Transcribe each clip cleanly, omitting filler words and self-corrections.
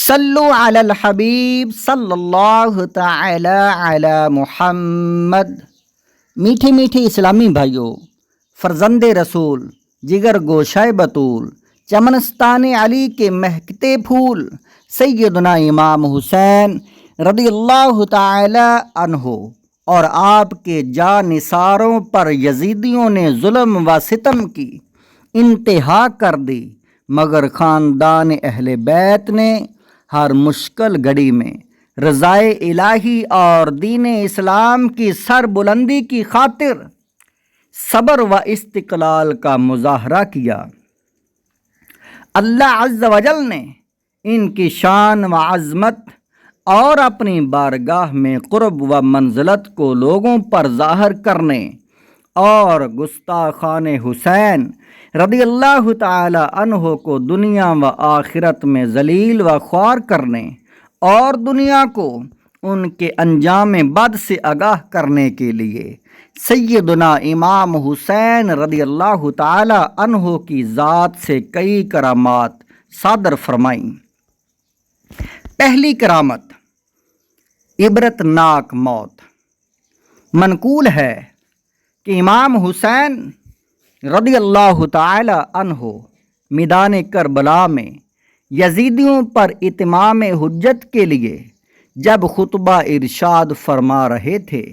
صلو علی الحبیب صلی اللہ تعالی علی محمد۔ میٹھے میٹھے اسلامی بھائیوں، فرزند رسول، جگر گوشہ بطول، چمنستان علی کے مہکتے پھول، سیدنا امام حسین رضی اللہ تعالی عنہ اور آپ کے جانثاروں پر یزیدیوں نے ظلم و ستم کی انتہا کر دی، مگر خاندان اہل بیت نے ہر مشکل گھڑی میں رضائے الہی اور دین اسلام کی سر بلندی کی خاطر صبر و استقلال کا مظاہرہ کیا۔ اللہ عز و جل نے ان کی شان و عظمت اور اپنی بارگاہ میں قرب و منزلت کو لوگوں پر ظاہر کرنے اور گستاخان حسین رضی اللہ تعالی عنہ کو دنیا و آخرت میں ذلیل و خوار کرنے اور دنیا کو ان کے انجام بد سے آگاہ کرنے کے لیے سیدنا امام حسین رضی اللہ تعالی عنہ کی ذات سے کئی کرامات صادر فرمائیں۔ پہلی کرامت، عبرت ناک موت۔ منقول ہے کہ امام حسین رضی اللہ تعالی عنہ میدان کربلا میں یزیدیوں پر اتمام حجت کے لیے جب خطبہ ارشاد فرما رہے تھے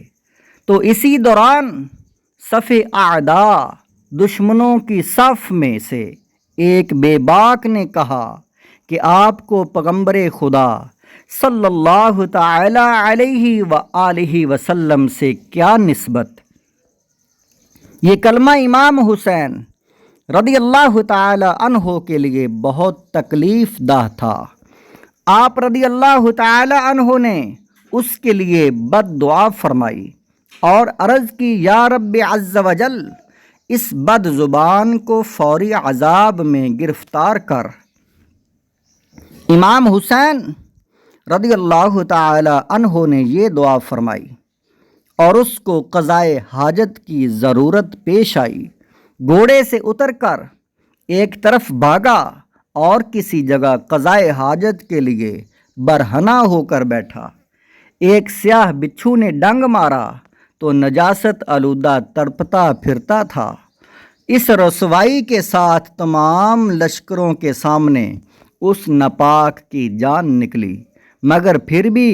تو اسی دوران صف اعداء دشمنوں کی صف میں سے ایک بے باک نے کہا کہ آپ کو پیغمبر خدا صلی اللہ تعالی علیہ وآلہ وسلم سے کیا نسبت؟ یہ کلمہ امام حسین رضی اللہ تعالی عنہ کے لیے بہت تکلیف دہ تھا۔ آپ رضی اللہ تعالی عنہ نے اس کے لیے بد دعا فرمائی اور عرض کی، یا رب عز و جل، اس بد زبان کو فوری عذاب میں گرفتار کر۔ امام حسین رضی اللہ تعالی عنہ نے یہ دعا فرمائی اور اس کو قضائے حاجت کی ضرورت پیش آئی۔ گھوڑے سے اتر کر ایک طرف بھاگا اور کسی جگہ قضائے حاجت کے لیے برہنہ ہو کر بیٹھا۔ ایک سیاہ بچھو نے ڈنگ مارا تو نجاست آلودہ تڑپتا پھرتا تھا۔ اس رسوائی کے ساتھ تمام لشکروں کے سامنے اس ناپاک کی جان نکلی، مگر پھر بھی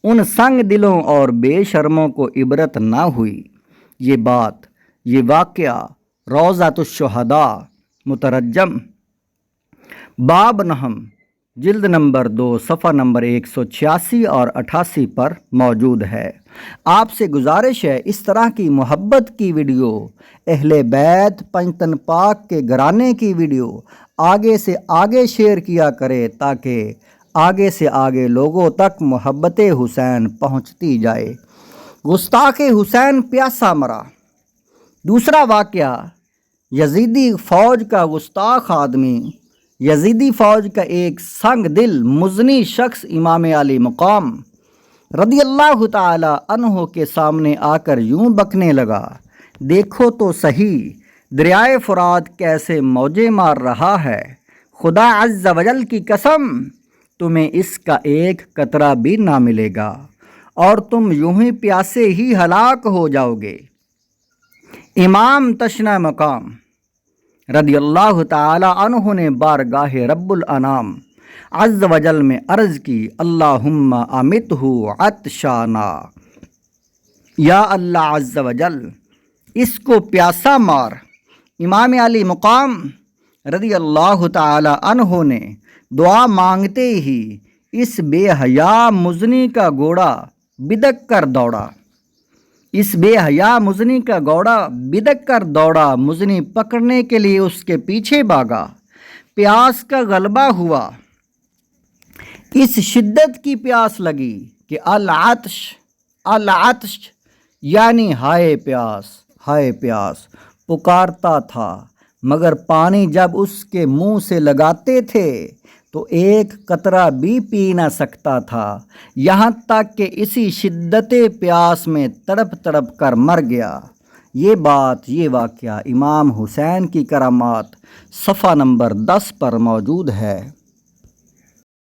ان سنگ دلوں اور بے شرموں کو عبرت نہ ہوئی۔ یہ واقعہ روضۃ الشہداء مترجم باب نہم جلد نمبر 2 صفحہ نمبر 186 اور 88 پر موجود ہے۔ آپ سے گزارش ہے، اس طرح کی محبت کی ویڈیو، اہل بیت پنجتن پاک کے گھرانے کی ویڈیو آگے سے آگے شیئر کیا کرے تاکہ آگے سے آگے لوگوں تک محبت حسین پہنچتی جائے۔ گستاخ حسین پیاسا مرا۔ دوسرا واقعہ، یزیدی فوج کا گستاخ آدمی، یزیدی فوج کا ایک سنگ دل مزنی شخص امام علی مقام رضی اللہ تعالی عنہ کے سامنے آ کر یوں بکنے لگا، دیکھو تو صحیح دریائے فرات کیسے موجیں مار رہا ہے، خدا عز و جل کی قسم تمہیں اس کا ایک قطرہ بھی نہ ملے گا اور تم یوں ہی پیاسے ہی ہلاک ہو جاؤ گے۔ امام تشنہ مقام رضی اللہ تعالی عنہ نے بارگاہ رب الانام عز و جل میں عرض کی، اللہم امتہ عطشانا، یا اللہ عز و جل اس کو پیاسا مار۔ امام علی مقام رضی اللہ تعالی عنہ نے دعا مانگتے ہی اس بے حیا مزنی کا گھوڑا بدک کر دوڑا۔ بدک کر دوڑا، مزنی پکڑنے کے لیے اس کے پیچھے بھاگا۔ پیاس کا غلبہ ہوا، اس شدت کی پیاس لگی کہ العطش یعنی ہائے پیاس پکارتا تھا، مگر پانی جب اس کے منہ سے لگاتے تھے تو ایک قطرہ بھی پی نہ سکتا تھا، یہاں تک کہ اسی شدت پیاس میں تڑپ تڑپ کر مر گیا۔ یہ واقعہ امام حسین کی کرامات صفحہ نمبر 10 پر موجود ہے۔